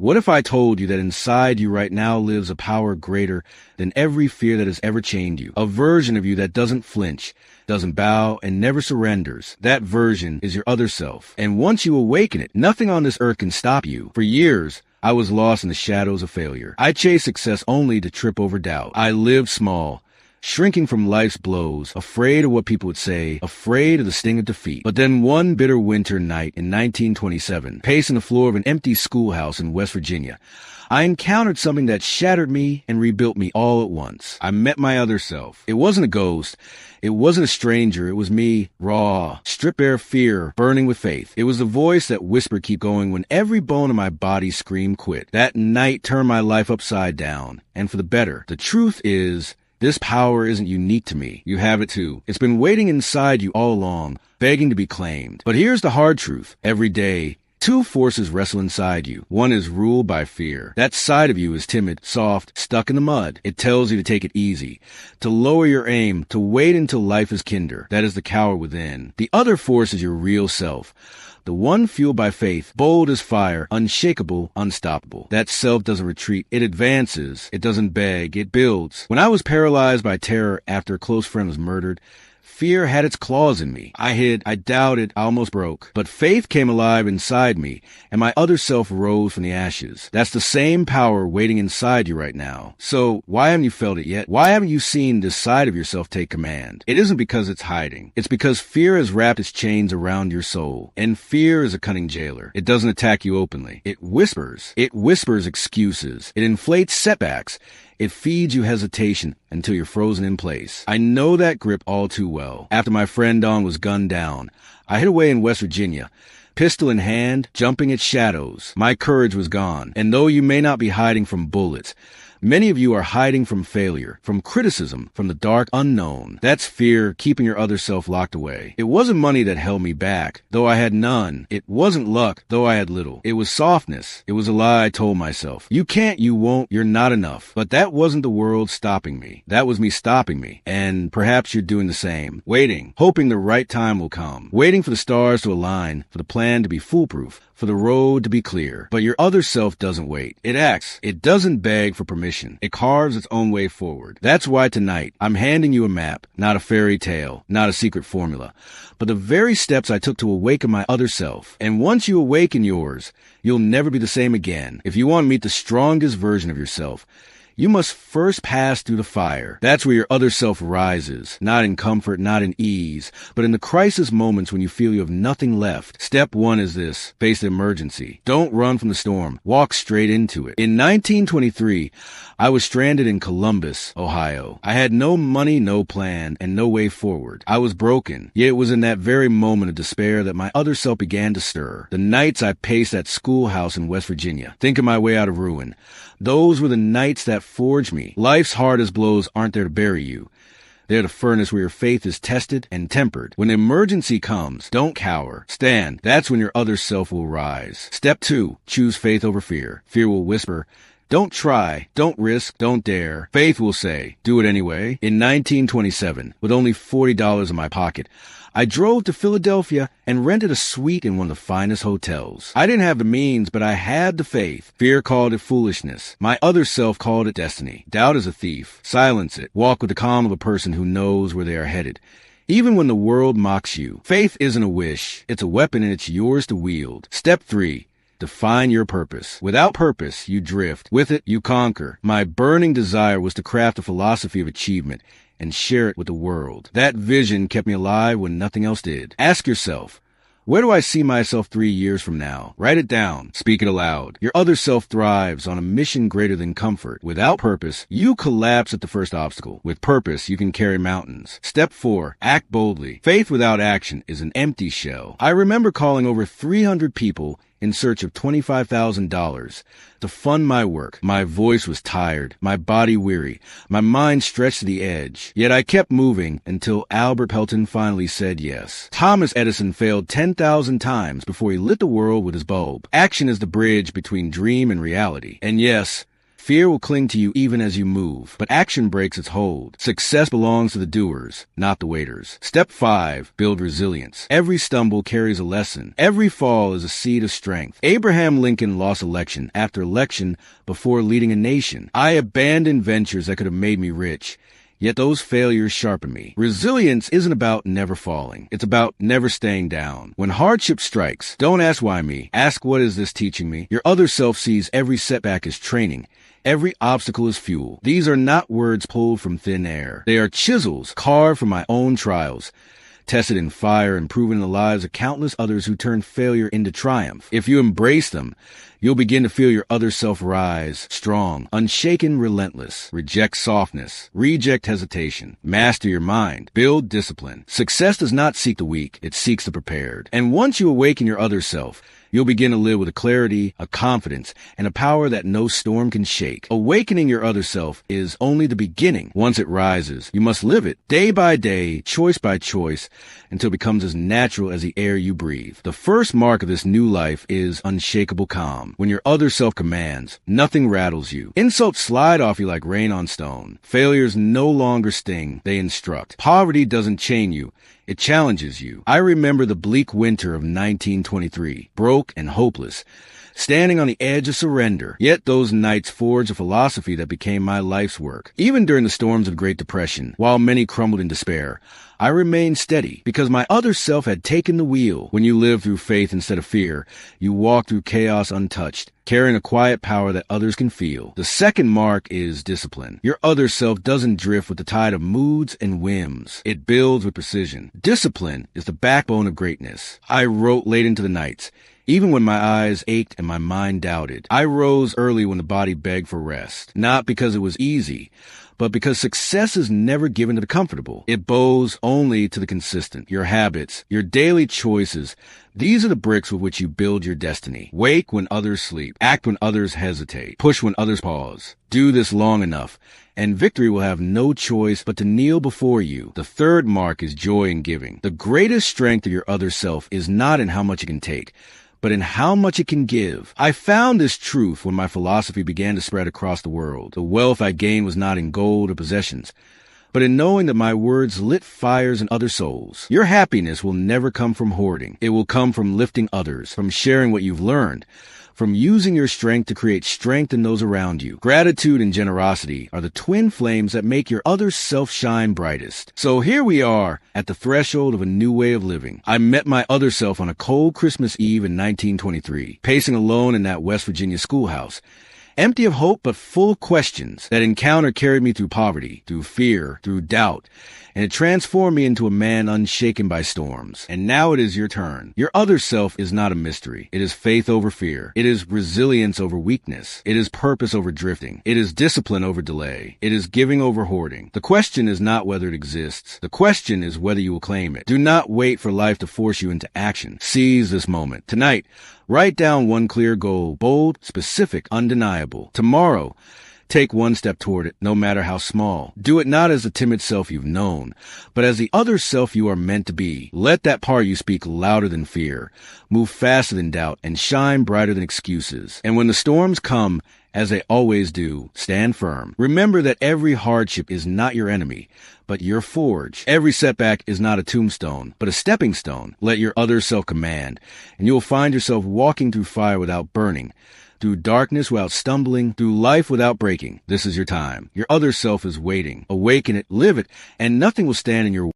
What if I told you that inside you right now lives a power greater than every fear that has ever chained you? A version of you that doesn't flinch, doesn't bow, and never surrenders. That version is your other self. And once you awaken it, nothing on this earth can stop you. For years, I was lost in the shadows of failure. I chased success only to trip over doubt. I lived small, shrinking from life's blows, afraid of what people would say, afraid of the sting of defeat. But then one bitter winter night in 1927, pacing the floor of an empty schoolhouse in West Virginia, I encountered something that shattered me and rebuilt me all at once. I met my other self. It wasn't a ghost. It wasn't a stranger. It was me, raw, stripped bare fear, burning with faith. It was the voice that whispered, keep going, when every bone in my body screamed quit. That night turned my life upside down, and for the better. The truth is, this power isn't unique to me. You have it too. It's been waiting inside you all along, begging to be claimed. But here's the hard truth. Every day, two forces wrestle inside you. One is ruled by fear. That side of you is timid, soft, stuck in the mud. It tells you to take it easy, to lower your aim, to wait until life is kinder. That is the coward within. The other force is your real self. The one fueled by faith, bold as fire, unshakable, unstoppable. That self doesn't retreat. It advances. It doesn't beg. It builds. When I was paralyzed by terror after a close friend was murdered, fear had its claws in me. I hid, I doubted, I almost broke. But faith came alive inside me, and my other self rose from the ashes. That's the same power waiting inside you right now. So, why haven't you felt it yet? Why haven't you seen this side of yourself take command? It isn't because it's hiding. It's because fear has wrapped its chains around your soul. And fear is a cunning jailer. It doesn't attack you openly. It whispers. It whispers excuses. It inflates setbacks. It feeds you hesitation until you're frozen in place. I know that grip all too well. After my friend Don was gunned down, I hid away in West Virginia, pistol in hand, jumping at shadows. My courage was gone. And though you may not be hiding from bullets, many of you are hiding from failure, from criticism, from the dark unknown. That's fear keeping your other self locked away. It wasn't money that held me back, though I had none. It wasn't luck, though I had little. It was softness. It was a lie I told myself. You can't, you won't, you're not enough. But that wasn't the world stopping me. That was me stopping me. And perhaps you're doing the same. Waiting, hoping the right time will come. Waiting for the stars to align, for the plan to be foolproof, for the road to be clear. But your other self doesn't wait. It acts. It doesn't beg for permission. It carves its own way forward. That's why tonight, I'm handing you a map, not a fairy tale, not a secret formula, but the very steps I took to awaken my other self. And once you awaken yours, you'll never be the same again. If you want to meet the strongest version of yourself, you must first pass through the fire. That's where your other self rises, not in comfort, not in ease, but in the crisis moments when you feel you have nothing left. Step one is this: face the emergency. Don't run from the storm. Walk straight into it. In 1923, I was stranded in Columbus, Ohio. I had no money, no plan, and no way forward. I was broken. Yet it was in that very moment of despair that my other self began to stir. The nights I paced that schoolhouse in West Virginia, thinking my way out of ruin. Those were the nights that forged me. Life's hardest blows aren't there to bury you. They're the furnace where your faith is tested and tempered. When the emergency comes, don't cower. Stand. That's when your other self will rise. Step 2, choose faith over fear. Fear will whisper, don't try, don't risk, don't dare. Faith will say, do it anyway. In 1927, with only $40 in my pocket, I drove to Philadelphia and rented a suite in one of the finest hotels. I didn't have the means, but I had the faith. Fear called it foolishness. My other self called it destiny. Doubt is a thief. Silence it. Walk with the calm of a person who knows where they are headed. Even when the world mocks you, faith isn't a wish. It's a weapon and it's yours to wield. Step 3. Define your purpose. Without purpose, you drift. With it, you conquer. My burning desire was to craft a philosophy of achievement and share it with the world. That vision kept me alive when nothing else did. Ask yourself, where do I see myself 3 years from now? Write it down. Speak it aloud. Your other self thrives on a mission greater than comfort. Without purpose, you collapse at the first obstacle. With purpose, you can carry mountains. Step 4, act boldly. Faith without action is an empty shell. I remember calling over 300 people in search of $25,000 to fund my work. My voice was tired, my body weary, my mind stretched to the edge. Yet I kept moving until Albert Pelton finally said yes. Thomas Edison failed 10,000 times before he lit the world with his bulb. Action is the bridge between dream and reality. And yes, Fear will cling to you even as you move, but action breaks its hold. Success belongs to the doers, not the waiters. Step 5, build resilience. Every stumble carries a lesson. Every fall is a seed of strength. Abraham Lincoln lost election after election before leading a nation. I abandoned ventures that could have made me rich. Yet those failures sharpen me. Resilience isn't about never falling. It's about never staying down. When hardship strikes, don't ask why me. Ask what is this teaching me? Your other self sees every setback as training. Every obstacle is fuel. These are not words pulled from thin air. They are chisels carved from my own trials, tested in fire and proven in the lives of countless others who turned failure into triumph. If you embrace them, you'll begin to feel your other self rise, strong, unshaken, relentless. Reject softness. Reject hesitation. Master your mind. Build discipline. Success does not seek the weak. It seeks the prepared. And once you awaken your other self, you'll begin to live with a clarity, a confidence, and a power that no storm can shake. Awakening your other self is only the beginning. Once it rises, you must live it day by day, choice by choice, until it becomes as natural as the air you breathe. The first mark of this new life is unshakable calm. When your other self commands, nothing rattles you. Insults slide off you like rain on stone. Failures no longer sting, they instruct. Poverty doesn't chain you. It challenges you. I remember the bleak winter of 1923, broke and hopeless, standing on the edge of surrender. Yet those nights forged a philosophy that became my life's work. Even during the storms of Great Depression, while many crumbled in despair, I remained steady because my other self had taken the wheel. When you live through faith instead of fear, you walk through chaos untouched, carrying a quiet power that others can feel. The second mark is discipline. Your other self doesn't drift with the tide of moods and whims. It builds with precision. Discipline is the backbone of greatness. I wrote late into the nights, even when my eyes ached and my mind doubted. I rose early when the body begged for rest, not because it was easy, but because success is never given to the comfortable. It bows only to the consistent. Your habits, your daily choices, these are the bricks with which you build your destiny. Wake when others sleep. Act when others hesitate. Push when others pause. Do this long enough, and victory will have no choice but to kneel before you. The third mark is joy in giving. The greatest strength of your other self is not in how much it can take, but in how much it can give. I found this truth when my philosophy began to spread across the world. The wealth I gained was not in gold or possessions, but in knowing that my words lit fires in other souls. Your happiness will never come from hoarding. It will come from lifting others, from sharing what you've learned, from using your strength to create strength in those around you. Gratitude and generosity are the twin flames that make your other self shine brightest. So here we are at the threshold of a new way of living. I met my other self on a cold Christmas Eve in 1923, pacing alone in that West Virginia schoolhouse. Empty of hope, but full of questions. That encounter carried me through poverty, through fear, through doubt, and it transformed me into a man unshaken by storms. And now it is your turn. Your other self is not a mystery. It is faith over fear. It is resilience over weakness. It is purpose over drifting. It is discipline over delay. It is giving over hoarding. The question is not whether it exists. The question is whether you will claim it. Do not wait for life to force you into action. Seize this moment. Tonight, write down one clear goal, bold, specific, undeniable. Tomorrow, take one step toward it, no matter how small. Do it not as the timid self you've known, but as the other self you are meant to be. Let that part you speak louder than fear, move faster than doubt, and shine brighter than excuses. And when the storms come, as they always do, stand firm. Remember that every hardship is not your enemy, but your forge. Every setback is not a tombstone, but a stepping stone. Let your other self command, and you will find yourself walking through fire without burning, through darkness without stumbling, through life without breaking. This is your time. Your other self is waiting. Awaken it, live it, and nothing will stand in your way.